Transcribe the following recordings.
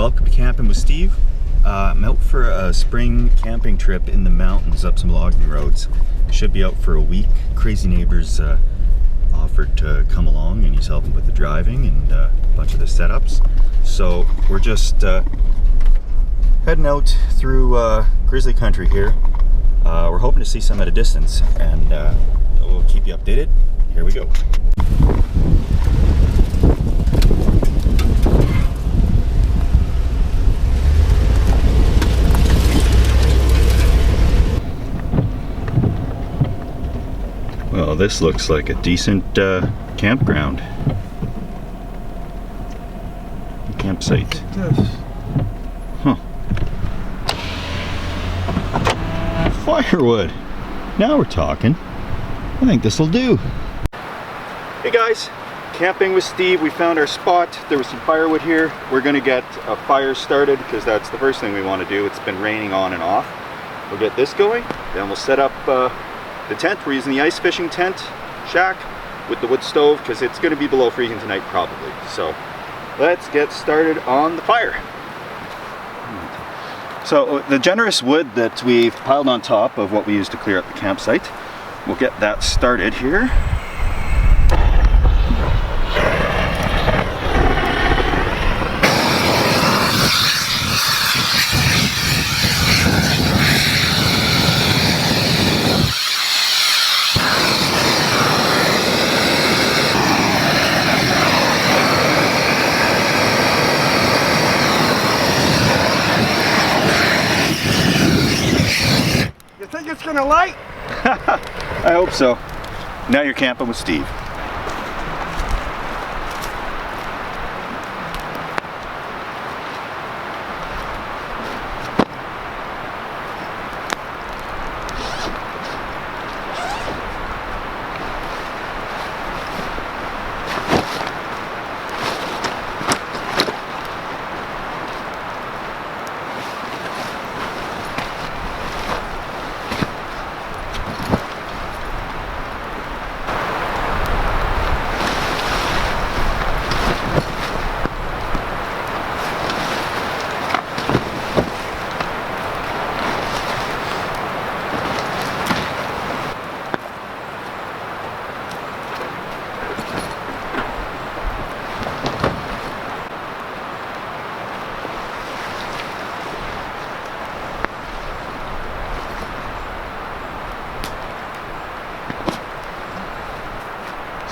welcome to Camping with Steve. I'm out for a spring camping trip in the mountains up some logging roads. Should be out for a week. Crazy neighbors offered to come along and he's helping with the driving and a bunch of the setups. So we're just heading out through Grizzly country here. We're hoping to see some at a distance and we'll keep you updated. Here we go. Well, this looks like a decent campground. Campsite. Huh. Firewood. Now we're talking. I think this will do. Hey guys, Camping with Steve. We found our spot. There was some firewood here. We're gonna get a fire started because that's the first thing we want to do. It's been raining on and off. We'll get this going, then we'll set up the tent. We're using the ice fishing tent shack with the wood stove because it's going to be below freezing tonight probably. So let's get started on the fire. So the generous wood that we've piled on top of what we used to clear up the campsite, we'll get that started here. Think it's gonna light? I hope so. Now you're camping with Steve.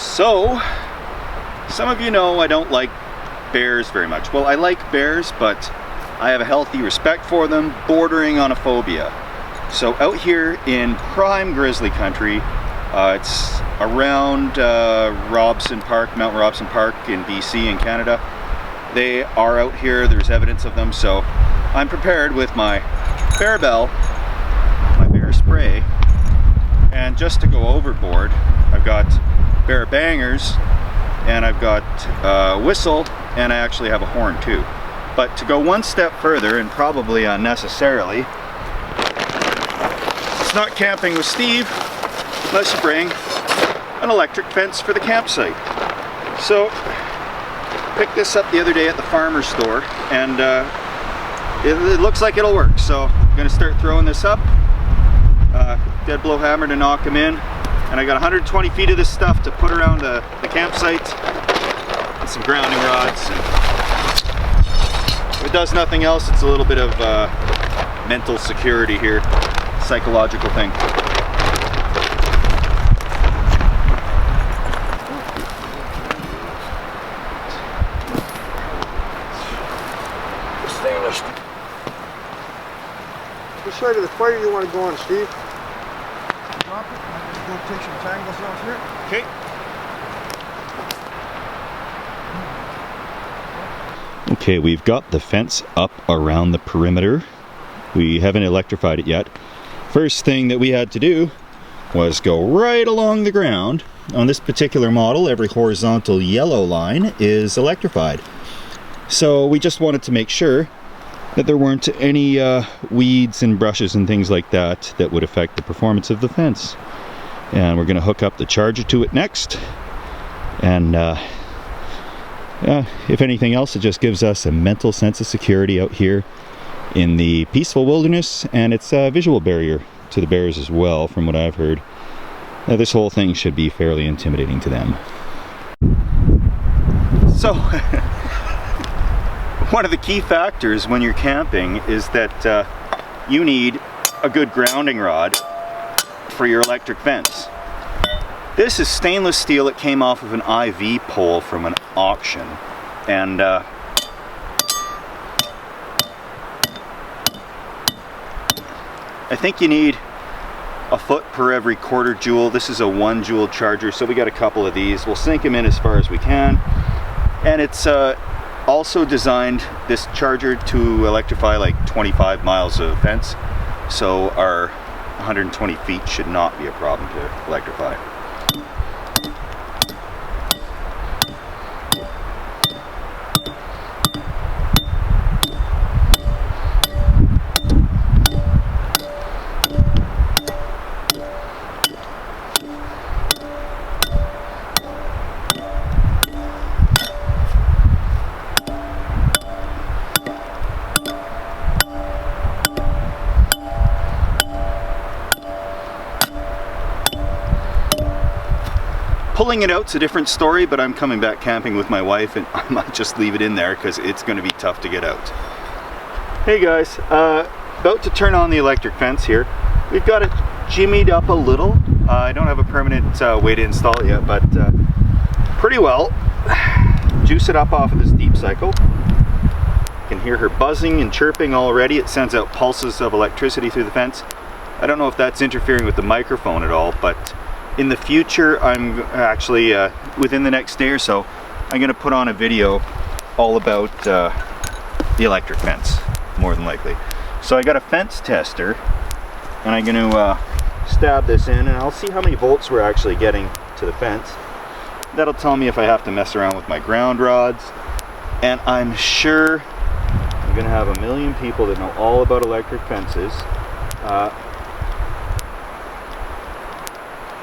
So, some of you know I don't like bears very much. Well, I like bears, but I have a healthy respect for them, bordering on a phobia. So out here in prime grizzly country, it's around Robson Park, Mount Robson Park in BC in Canada. They are out here, there's evidence of them, so I'm prepared with my bear bell, my bear spray, and just to go overboard, I've got bear bangers, and I've got a whistle, and I actually have a horn too. But to go one step further, and probably unnecessarily, it's not camping with Steve unless you bring an electric fence for the campsite. So, picked this up the other day at the farmer's store, and it looks like it'll work. So, I'm gonna start throwing this up. Dead blow hammer to knock them in. And I got 120 feet of this stuff to put around the campsite and some grounding rods. And if it does nothing else, it's a little bit of mental security here, psychological thing. Which side of the fire you want to go on, Steve? Drop it. I'm going to go take some tangles off here. Okay. Okay, we've got the fence up around the perimeter. We haven't electrified it yet. First thing that we had to do was go right along the ground. On this particular model, every horizontal yellow line is electrified. So we just wanted to make sure that there weren't any weeds and brushes and things like that that would affect the performance of the fence. And we're going to hook up the charger to it next and if anything else, it just gives us a mental sense of security out here in the peaceful wilderness, and it's a visual barrier to the bears as well, from what I've heard. This whole thing should be fairly intimidating to them. So, one of the key factors when you're camping is that you need a good grounding rod for your electric fence. This is stainless steel. It came off of an IV pole from an auction, and I think you need a foot per every quarter joule. This is a 1 joule charger, so we got a couple of these. We'll sink them in as far as we can, and it's also designed, this charger, to electrify like 25 miles of fence, so our 120 feet should not be a problem to electrify. Pulling it out's a different story, but I'm coming back camping with my wife, and I might just leave it in there because it's going to be tough to get out. Hey guys, about to turn on the electric fence here. We've got it jimmied up a little. I don't have a permanent way to install it yet, but pretty well. Juice it up off of this deep cycle. You can hear her buzzing and chirping already. It sends out pulses of electricity through the fence. I don't know if that's interfering with the microphone at all, but in the future, I'm actually, within the next day or so, I'm going to put on a video all about the electric fence, more than likely. So I got a fence tester, and I'm going to stab this in, and I'll see how many volts we're actually getting to the fence. That'll tell me if I have to mess around with my ground rods, and I'm sure I'm going to have a million people that know all about electric fences.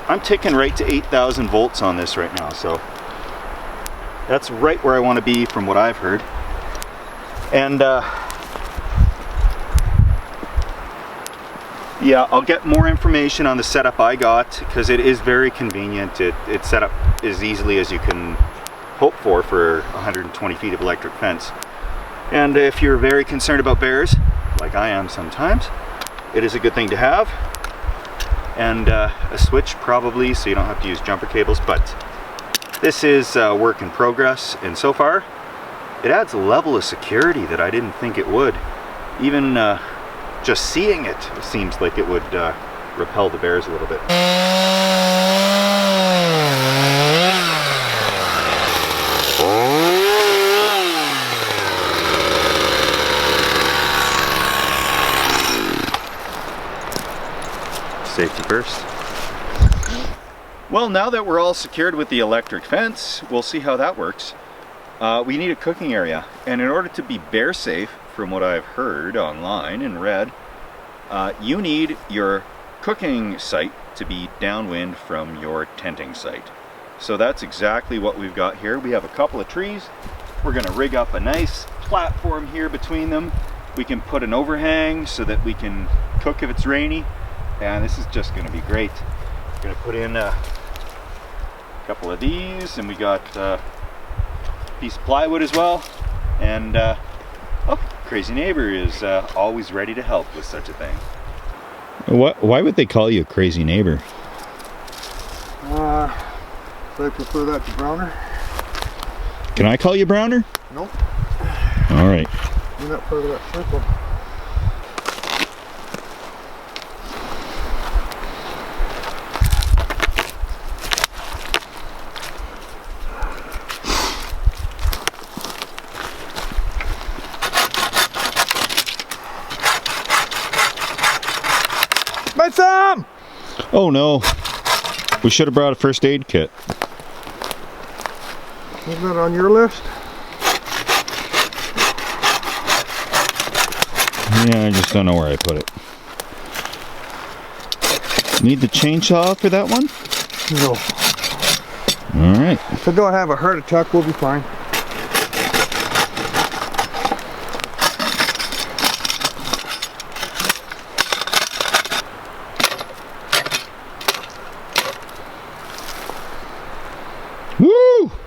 I'm ticking right to 8,000 volts on this right now, so that's right where I want to be from what I've heard. And yeah, I'll get more information on the setup I got, because it is very convenient. It's set up as easily as you can hope for 120 feet of electric fence. And if you're very concerned about bears, like I am sometimes, it is a good thing to have. And a switch probably, so you don't have to use jumper cables, but this is work in progress, and so far it adds a level of security that I didn't think it would. Even just seeing it seems like it would repel the bears a little bit. Safety first. Well, now that we're all secured with the electric fence, we'll see how that works. We need a cooking area, and in order to be bear safe, from what I've heard online and read, you need your cooking site to be downwind from your tenting site. So that's exactly what we've got here. We have a couple of trees. We're going to rig up a nice platform here between them. We can put an overhang so that we can cook if it's rainy. And this is just going to be great. We're going to put in a couple of these, and we got a piece of plywood as well. And oh, crazy neighbor is always ready to help with such a thing. Why would they call you a crazy neighbor? I prefer that to Browner. Can I call you Browner? Nope. All right. You're not part of that circle. My thumb! Oh no. We should have brought a first aid kit. Isn't that on your list? Yeah, I just don't know where I put it. Need the chainsaw for that one? No. All right. If I don't have a heart attack, we'll be fine.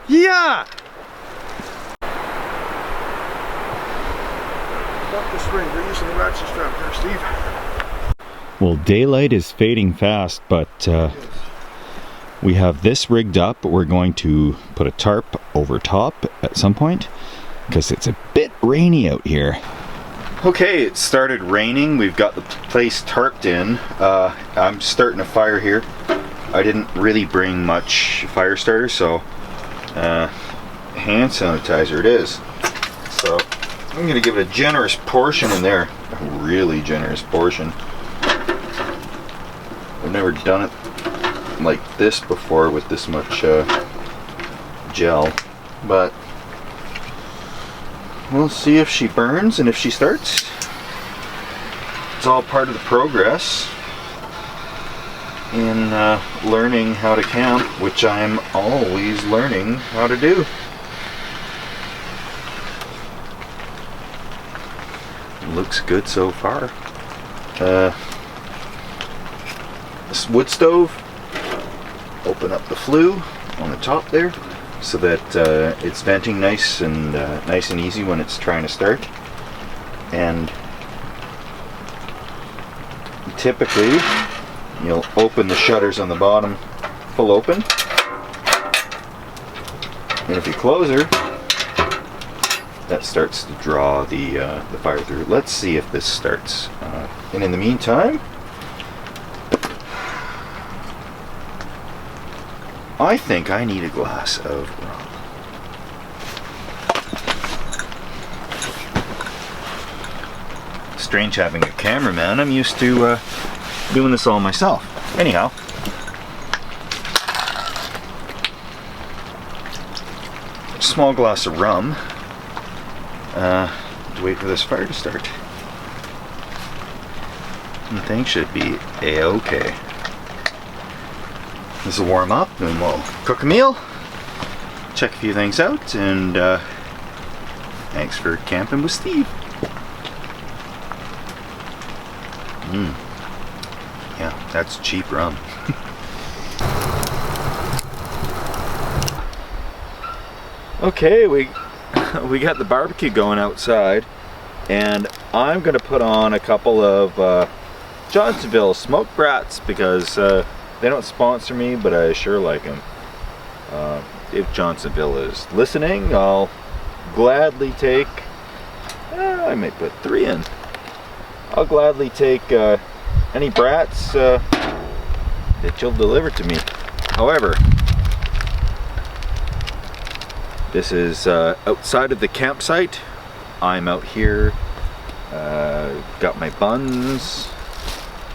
Yeah! Fuck this ring. You're using the ratchet strap there, Steve. Well, daylight is fading fast, but we have this rigged up. We're going to put a tarp over top at some point because it's a bit rainy out here. Okay, it started raining. We've got the place tarped in. I'm starting a fire here. I didn't really bring much fire starter, so hand sanitizer it is. So I'm gonna give it a generous portion in there. A really generous portion. I've never done it like this before with this much gel, but we'll see if she burns and if she starts. It's all part of the progress in learning how to camp, which I'm always learning how to do. Looks good so far. This wood stove, open up the flue on the top there so that it's venting nice and easy when it's trying to start. And typically you'll open the shutters on the bottom full open, and if you close her, that starts to draw the fire through. Let's see if this starts. And in the meantime, I think I need a glass of rum. Strange having a cameraman. I'm used to doing this all myself. Anyhow, small glass of rum. To wait for this fire to start. And things should be a-okay. This will warm up and we'll cook a meal, check a few things out, and thanks for camping with Steve. Yeah, that's cheap rum. Okay, we got the barbecue going outside, and I'm gonna put on a couple of Johnsonville smoked brats because they don't sponsor me, but I sure like them. If Johnsonville is listening, I'll gladly take, I might put 3 in. I'll gladly take any brats that you'll deliver to me. However, this is outside of the campsite. I'm out here, got my buns,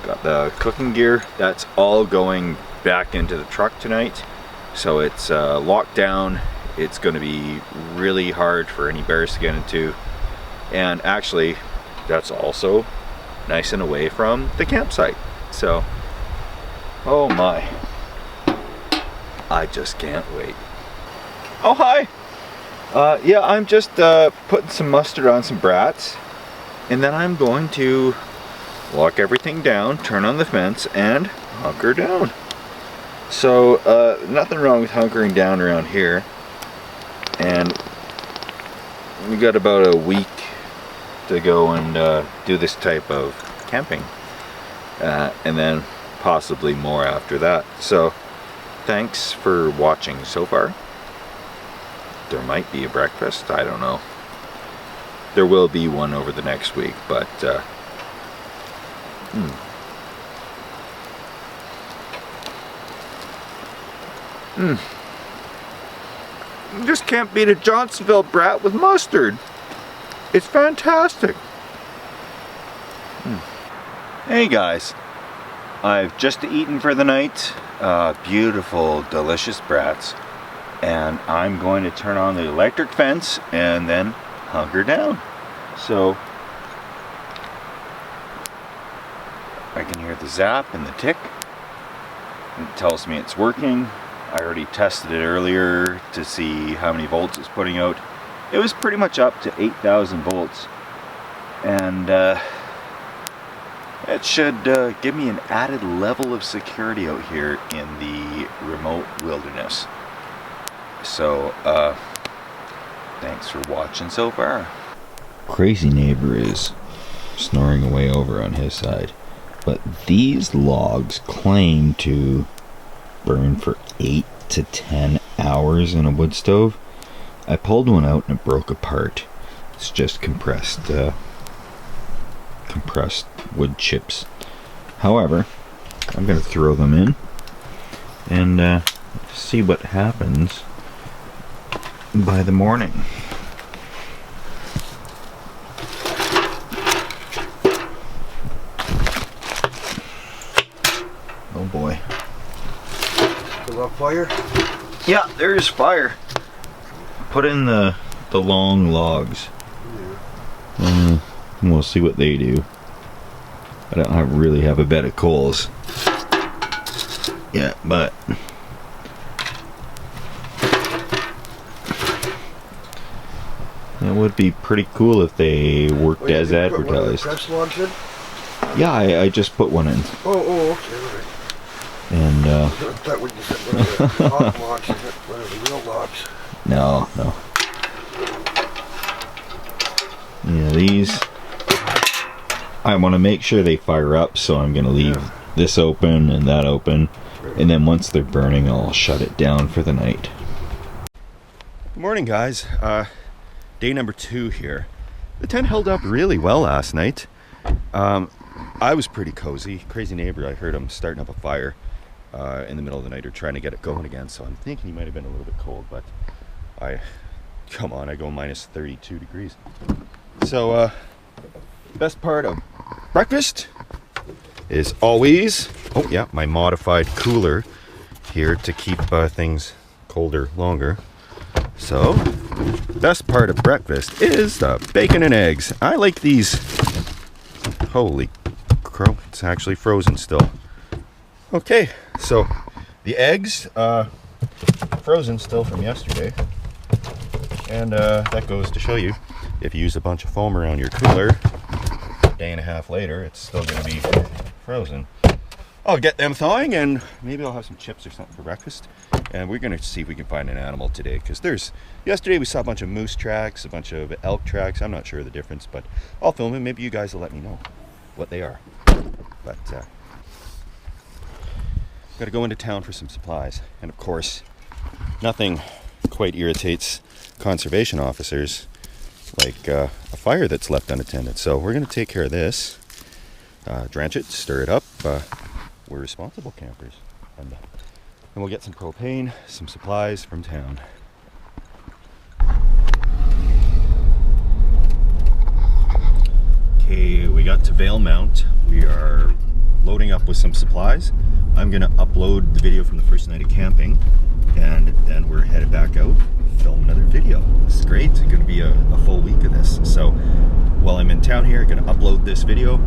got the cooking gear. That's all going back into the truck tonight. So it's locked down. It's going to be really hard for any bears to get into. And actually, that's also nice and away from the campsite. So, oh my. I just can't wait. Oh, hi. Yeah, I'm just putting some mustard on some brats. And then I'm going to lock everything down, turn on the fence, and hunker down. So, nothing wrong with hunkering down around here. And we got about a week to go and do this type of camping. And then possibly more after that. So, thanks for watching so far. There might be a breakfast, I don't know. There will be one over the next week, but You just can't beat a Johnsonville brat with mustard. It's fantastic. Hey guys, I've just eaten for the night. Beautiful, delicious brats. And I'm going to turn on the electric fence and then hunker down. So I can hear the zap and the tick. It tells me it's working. I already tested it earlier to see how many volts it's putting out. It was pretty much up to 8,000 volts. And it should give me an added level of security out here in the remote wilderness. So, thanks for watching so far. Crazy neighbor is snoring away over on his side. But these logs claim to burn for 8 to 10 hours in a wood stove. I pulled one out and it broke apart. It's just compressed wood chips. However, I'm going to throw them in and see what happens by the morning. Oh boy. Is that fire? Yeah, there's fire. Put in the long logs. Yeah. We'll see what they do. I don't really have a bed of coals. Yeah, but it would be pretty cool if they worked as advertised. Press logs in? Yeah, I just put one in. Oh, okay, all right. And I thought we just had one of the hot logs, one of the real logs. no. Yeah, these I want to make sure they fire up, so I'm going to leave this open and that open, and then once they're burning, I'll shut it down for the night. Good morning, guys. Day number 2 here. The tent held up really well last night. I was pretty cozy. Crazy neighbor, I heard him starting up a fire in the middle of the night or trying to get it going again, so I'm thinking he might have been a little bit cold, but I go minus 32 degrees. So, best part of breakfast is always, oh yeah, my modified cooler here to keep things colder longer. So, best part of breakfast is the bacon and eggs. I like these. Holy crow, it's actually frozen still. Okay, so the eggs, frozen still from yesterday. And that goes to show you, if you use a bunch of foam around your cooler, a day and a half later, it's still going to be frozen. I'll get them thawing, and maybe I'll have some chips or something for breakfast. And we're going to see if we can find an animal today, because yesterday we saw a bunch of moose tracks, a bunch of elk tracks. I'm not sure of the difference, but I'll film them. Maybe you guys will let me know what they are. But got to go into town for some supplies. And of course, nothing quite irritates conservation officers like a fire that's left unattended. So we're going to take care of this, drench it, stir it up. We're responsible campers. And we'll get some propane, some supplies from town. Okay, we got to Vale Mount. We are loading up with some supplies. I'm going to upload the video from the first night of camping, and then we're headed back out, film another video. This is great. It's going to be a full week of this. So while I'm in town here, I'm going to upload this video,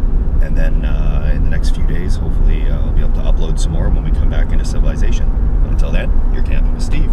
and then in the next few days, hopefully I'll be able to upload some more when we come back into civilization. But until then, you're camping with Steve.